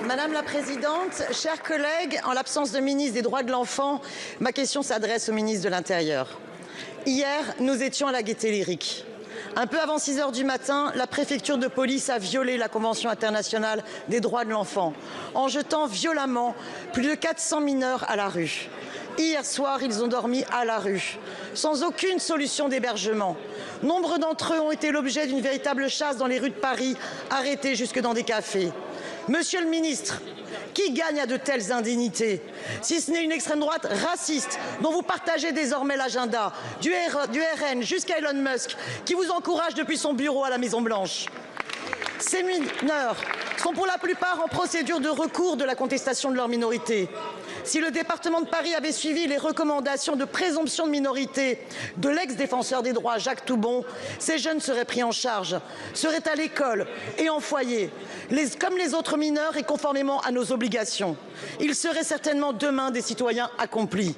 Madame la Présidente, chers collègues, en l'absence de ministre des Droits de l'Enfant, ma question s'adresse au ministre de l'Intérieur. Hier, nous étions à la Gaîté Lyrique. Un peu avant 6 heures du matin, la préfecture de police a violé la Convention internationale des droits de l'enfant en jetant violemment plus de 400 mineurs à la rue. Hier soir, ils ont dormi à la rue, sans aucune solution d'hébergement. Nombre d'entre eux ont été l'objet d'une véritable chasse dans les rues de Paris, arrêtés jusque dans des cafés. Monsieur le ministre, qui gagne à de telles indignités, si ce n'est une extrême droite raciste dont vous partagez désormais l'agenda, du RN jusqu'à Elon Musk, qui vous encourage depuis son bureau à la Maison-Blanche. Ces mineurs sont pour la plupart en procédure de recours de la contestation de leur minorité. Si le département de Paris avait suivi les recommandations de présomption de minorité de l'ex-défenseur des droits Jacques Toubon, ces jeunes seraient pris en charge, seraient à l'école et en foyer, comme les autres mineurs et conformément à nos obligations. Ils seraient certainement demain des citoyens accomplis.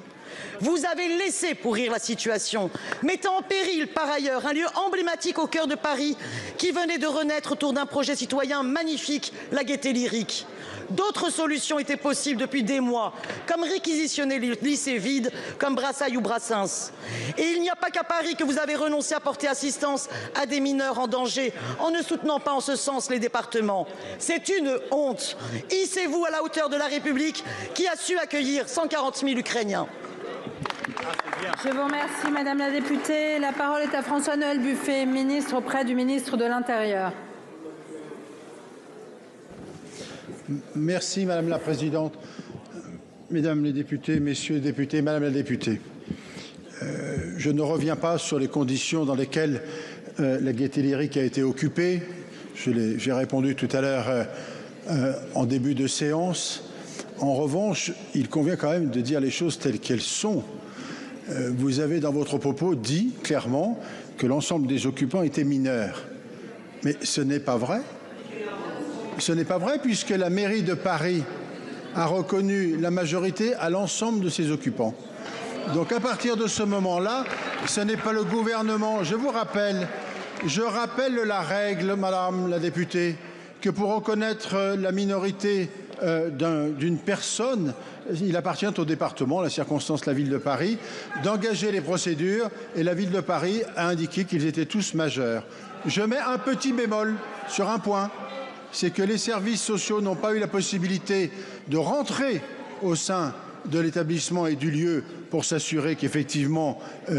Vous avez laissé pourrir la situation, mettant en péril par ailleurs un lieu emblématique au cœur de Paris qui venait de renaître autour d'un projet citoyen magnifique, la Gaîté Lyrique. D'autres solutions étaient possibles depuis des mois, comme réquisitionner les lycées vides, comme Brassailles ou Brassens. Et il n'y a pas qu'à Paris que vous avez renoncé à porter assistance à des mineurs en danger, en ne soutenant pas en ce sens les départements. C'est une honte. Hissez-vous à la hauteur de la République qui a su accueillir 140 000 Ukrainiens. Je vous remercie, Madame la députée. La parole est à François-Noël Buffet, ministre auprès du ministre de l'Intérieur. Merci Madame la Présidente. Mesdames les députés, Messieurs les députés, Madame la députée, je ne reviens pas sur les conditions dans lesquelles la Gaîté Lyrique a été occupée. J'ai répondu tout à l'heure en début de séance. En revanche, il convient quand même de dire les choses telles qu'elles sont. Vous avez dans votre propos dit clairement que l'ensemble des occupants étaient mineurs. Mais ce n'est pas vrai. Ce n'est pas vrai puisque la mairie de Paris a reconnu la majorité à l'ensemble de ses occupants. Donc à partir de ce moment-là, ce n'est pas le gouvernement. Je rappelle la règle, Madame la députée, que pour reconnaître la minorité d'une personne, il appartient au département, la circonstance, la ville de Paris, d'engager les procédures et la ville de Paris a indiqué qu'ils étaient tous majeurs. Je mets un petit bémol sur un point. C'est que les services sociaux n'ont pas eu la possibilité de rentrer au sein de l'établissement et du lieu pour s'assurer qu'effectivement tout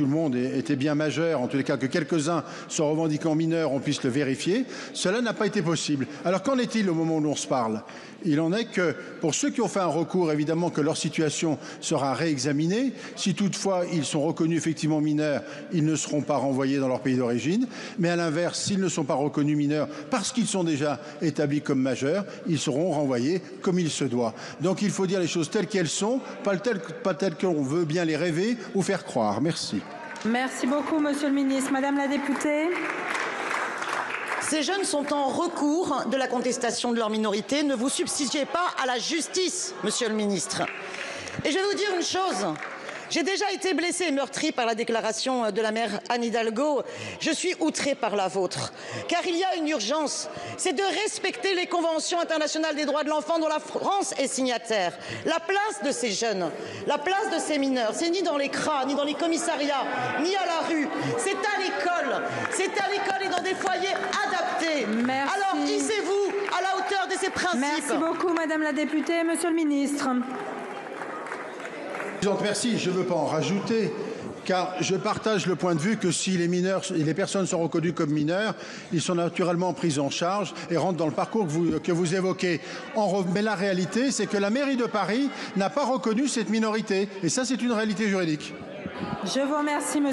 le monde était bien majeur, en tous les cas que quelques-uns se revendiquant mineurs, on puisse le vérifier. Cela n'a pas été possible. Alors qu'en est-il au moment où l'on se parle? Il en est que pour ceux qui ont fait un recours, évidemment que leur situation sera réexaminée. Si toutefois ils sont reconnus effectivement mineurs, ils ne seront pas renvoyés dans leur pays d'origine. Mais à l'inverse, s'ils ne sont pas reconnus mineurs parce qu'ils sont déjà établis comme majeurs, ils seront renvoyés comme il se doit. Donc il faut dire les choses telles qu'elles sont, pas telles qu'on veut bien les rêver ou faire croire. Merci. Merci beaucoup, Monsieur le ministre. Madame la députée. Ces jeunes sont en recours de la contestation de leur minorité. Ne vous substituez pas à la justice, Monsieur le ministre. Et je vais vous dire une chose. J'ai déjà été blessée et meurtrie par la déclaration de la maire Anne Hidalgo. Je suis outrée par la vôtre. Car il y a une urgence, c'est de respecter les conventions internationales des droits de l'enfant dont la France est signataire. La place de ces jeunes, la place de ces mineurs, c'est ni dans les CRA, ni dans les commissariats, ni à la rue. C'est à l'école. C'est à l'école et dans des foyers adaptés. Merci. Alors hissez-vous à la hauteur de ces principes. Merci beaucoup, Madame la députée. Monsieur le ministre. Merci, je ne veux pas en rajouter, car je partage le point de vue que si les mineurs et les personnes sont reconnues comme mineurs, ils sont naturellement pris en charge et rentrent dans le parcours que vous évoquez. Mais la réalité, c'est que la mairie de Paris n'a pas reconnu cette minorité. Et ça, c'est une réalité juridique. Je vous remercie, monsieur.